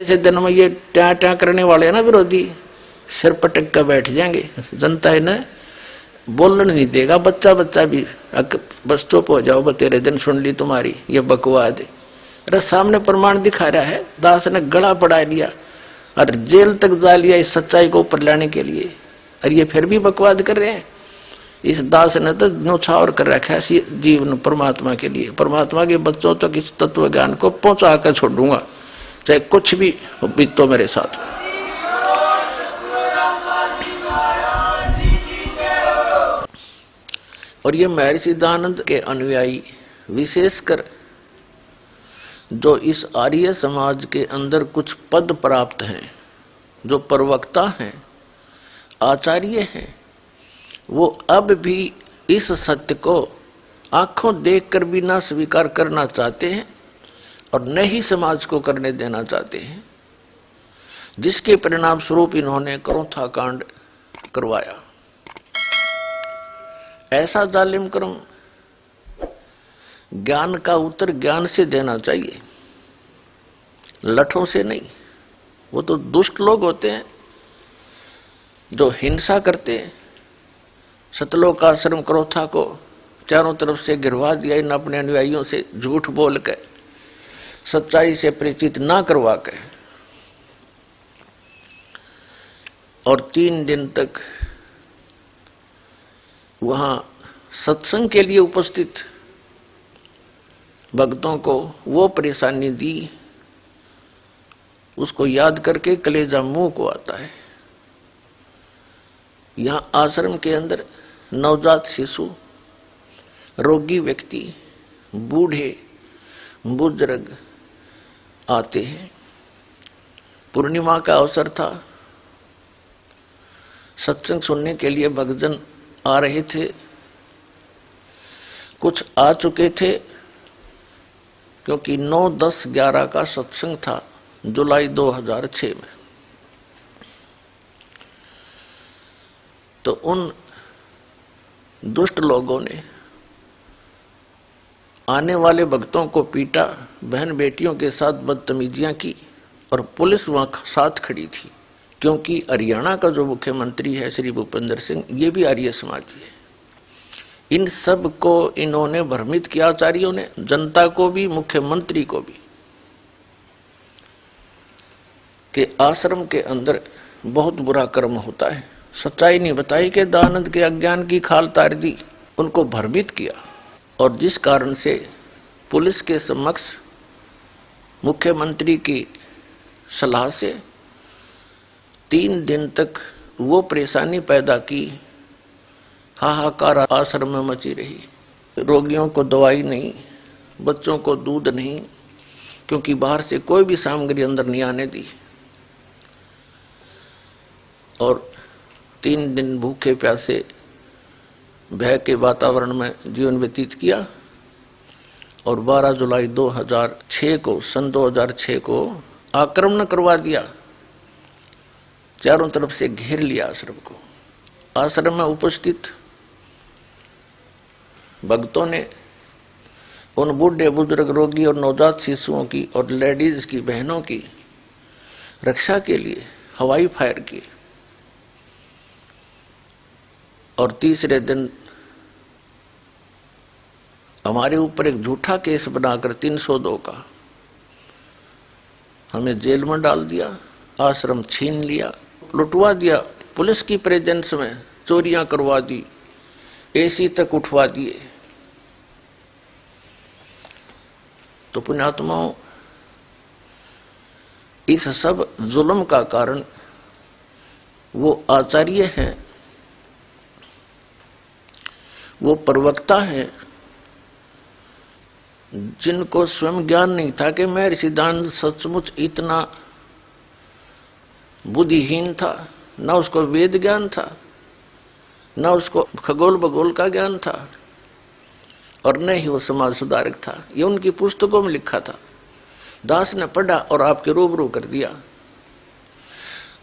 ऐसे दिन में ये ट्या ट्या करने वाले हैं ना विरोधी, सिर पटक कर बैठ जाएंगे। जनता इन्हें बोलने नहीं देगा। बच्चा बच्चा भी बस चुप हो जाओ, तेरे दिन सुन ली तुम्हारी ये बकवाद। अरे सामने प्रमाण दिखा रहा है, दास ने गला पड़ा लिया और जेल तक जा लिया इस सच्चाई को ऊपर लाने के लिए, और ये फिर भी बकवाद कर रहे हैं। इस दास ने तो न्योछावर कर रखा है जीवन परमात्मा के लिए। परमात्मा के बच्चों तक इस तत्व ज्ञान को पहुंचा कर छोड़ूंगा, चाहे कुछ भी बीतो मेरे साथ। और ये महर्षि दयानंद के अनुयायी विशेषकर जो इस आर्य समाज के अंदर कुछ पद प्राप्त हैं, जो प्रवक्ता हैं, आचार्य हैं, वो अब भी इस सत्य को आंखों देखकर भी ना स्वीकार करना चाहते हैं और न ही समाज को करने देना चाहते हैं, जिसके परिणाम स्वरूप इन्होंने करोथा कांड करवाया। ऐसा जालिम कर्म ज्ञान का उत्तर ज्ञान से देना चाहिए, लठों से नहीं। वो तो दुष्ट लोग होते हैं जो हिंसा करते हैं। सतलोक आश्रम करोथा को चारों तरफ से गिरवा दिया इन अपने अनुयायियों से, झूठ बोल के, सच्चाई से परिचित ना करवा के, और 3 दिन तक वहां सत्संग के लिए उपस्थित भक्तों को वो परेशानी दी, उसको याद करके कलेजा मुंह को आता है। यहां आश्रम के अंदर नवजात शिशु, रोगी व्यक्ति, बूढ़े बुजुर्ग आते हैं। पूर्णिमा का अवसर था, सत्संग सुनने के लिए भक्तजन आ रहे थे। कुछ आ चुके थे क्योंकि 9, 10, 11 का सत्संग था जुलाई 2006 में। तो उन दुष्ट लोगों ने आने वाले भक्तों को पीटा, बहन बेटियों के साथ बदतमीजियां की, और पुलिस वहां साथ खड़ी थी, क्योंकि हरियाणा का जो मुख्यमंत्री है श्री भूपेंद्र सिंह, ये भी आर्य समाजी है। इन सब को इन्होंने भ्रमित किया, आचार्यों ने, जनता को भी, मुख्यमंत्री को भी, कि आश्रम के अंदर बहुत बुरा कर्म होता है। सच्चाई नहीं बताई कि दयानंद के अज्ञान की खाल तार दी, उनको भ्रमित किया। और जिस कारण से पुलिस के समक्ष मुख्यमंत्री की सलाह से 3 दिन तक वो परेशानी पैदा की, हाहाकार आश्रम में मची रही। रोगियों को दवाई नहीं, बच्चों को दूध नहीं, क्योंकि बाहर से कोई भी सामग्री अंदर नहीं आने दी। और 3 दिन भूखे प्यासे भय के वातावरण में जीवन व्यतीत किया। और 12 जुलाई 2006 को, सन 2006 को आक्रमण करवा दिया, चारों तरफ से घेर लिया आश्रम को। आश्रम में उपस्थित भक्तों ने उन बूढ़े बुजुर्ग, रोगी और नवजात शिशुओं की और लेडीज की, बहनों की रक्षा के लिए हवाई फायर किए। और तीसरे दिन हमारे ऊपर एक झूठा केस बनाकर 302 का हमें जेल में डाल दिया, आश्रम छीन लिया, लुटवा दिया। पुलिस की प्रेजेंस में चोरियां करवा दी, एसी तक उठवा दिए। तो पुण्यात्माओं, इस सब जुल्म का कारण वो आचार्य हैं, वो प्रवक्ता हैं, जिनको स्वयं ज्ञान नहीं था कि महर्षि दयानंद सचमुच इतना बुद्धिहीन था। न उसको वेद ज्ञान था, न उसको खगोल भगोल का ज्ञान था, और न ही वो समाज सुधारक था। ये उनकी पुस्तकों में लिखा था, दास ने पढ़ा और आपके रूबरू कर दिया।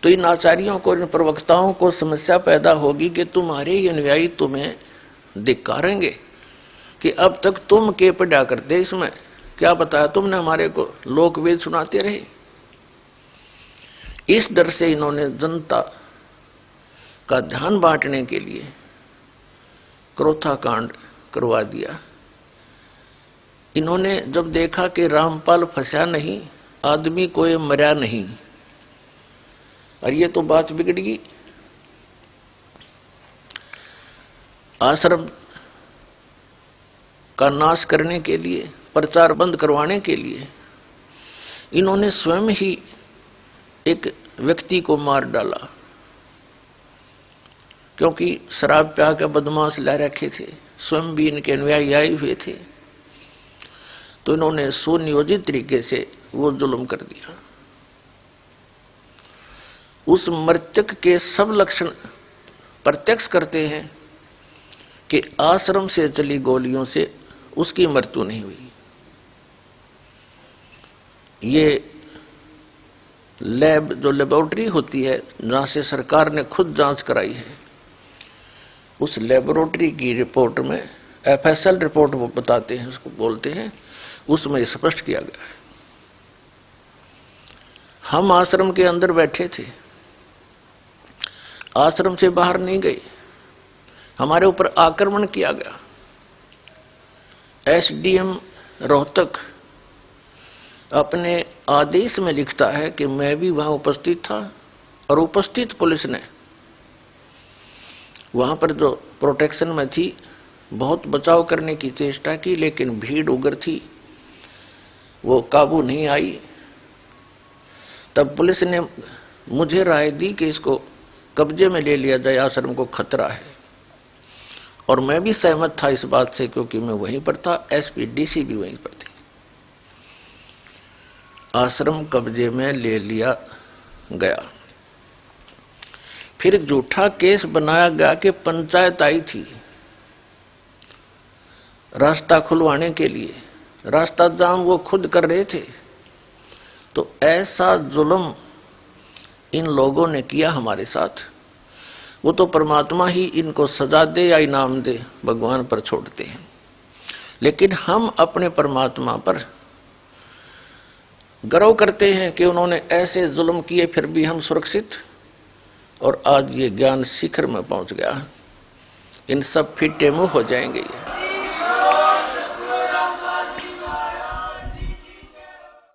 तो इन आचार्यों को, इन प्रवक्ताओं को समस्या पैदा होगी कि तुम्हारे ही अनुयायी तुम्हें धिक्कारेंगे कि अब तक तुम के पढ़ा करते, इसमें क्या बताया तुमने, हमारे को लोक वेद सुनाते रहे। इस डर से इन्होंने जनता का ध्यान बांटने के लिए क्रोथा कांड करवा दिया। इन्होंने जब देखा कि रामपाल फंसा नहीं, आदमी कोई मरा नहीं, और ये तो बात बिगड़ गई। आश्रम का नाश करने के लिए, प्रचार बंद करवाने के लिए इन्होंने स्वयं ही एक व्यक्ति को मार डाला, क्योंकि शराब प्या के बदमाश ला रखे थे, स्वयं भी इनके अनुयायी आए हुए थे। तो इन्होंने सुनियोजित तरीके से वो जुल्म कर दिया। उस मृतक के सब लक्षण प्रत्यक्ष करते हैं कि आश्रम से चली गोलियों से उसकी मृत्यु नहीं हुई। ये लैब जो लेबोरेटरी होती है जहां से सरकार ने खुद जांच कराई है, उस लेबोरेटरी की रिपोर्ट में FSL रिपोर्ट वो बताते हैं, उसको बोलते हैं, उसमें स्पष्ट किया गया है। हम आश्रम के अंदर बैठे थे, आश्रम से बाहर नहीं गए, हमारे ऊपर आक्रमण किया गया। SDM रोहतक अपने आदेश में लिखता है कि मैं भी वहां उपस्थित था, और उपस्थित पुलिस ने वहां पर जो प्रोटेक्शन में थी बहुत बचाव करने की चेष्टा की, लेकिन भीड़ उग्र थी, वो काबू नहीं आई। तब पुलिस ने मुझे राय दी कि इसको कब्जे में ले लिया जाए, आश्रम को खतरा है, और मैं भी सहमत था इस बात से, क्योंकि मैं वहीं पर था, SP DC भी वहीं पर थे। आश्रम कब्जे में ले लिया गया। फिर झूठा केस बनाया गया कि पंचायत आई थी रास्ता खुलवाने के लिए, रास्ता जाम वो खुद कर रहे थे। तो ऐसा जुल्म इन लोगों ने किया हमारे साथ। वो तो परमात्मा ही इनको सजा दे या इनाम दे, भगवान पर छोड़ते हैं, लेकिन हम अपने परमात्मा पर गर्व करते हैं कि उन्होंने ऐसे जुल्म किए, फिर भी हम सुरक्षित, और आज ये ज्ञान शिखर में पहुंच गया। इन सब फिटे मुंह हो जाएंगे।